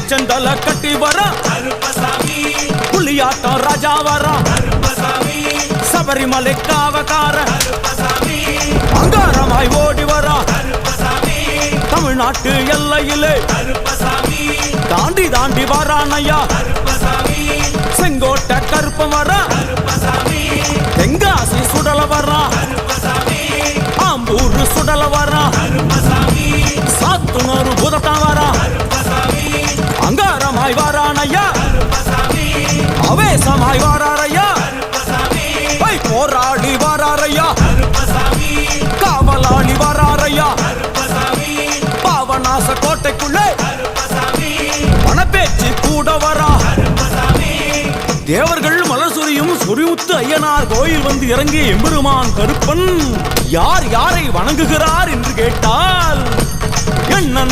செந்தல கட்டி வர புலியாட்டம் ராஜா வர சபரிமலை காவக்கார அங்காரமாய் ஓடி வர தமிழ்நாட்டு எல்லையிலே தாண்டி தாண்டி வரானையா செங்கோட்டை கருப்பம் வர தெங்காசி சுடல வர ஆம்பூர் சுடல வர சாத்துனூர் புதத்தான் வர அங்காரமாய் வரானையா அவேசமாய் வராரையா போராடி வராரையா காவலாளி வராரையா பாவநாச கோட்டைக்குள்ளே பணப்பேச்சு கூட வரா தேவர்கள் மலர் சொரியும் சொரிமுத்து ஐயனார் கோயில் வந்து இறங்கிய எம்பெருமான் கருப்பன் யார் யாரை வணங்குகிறார் என்று கேட்டால் என்ன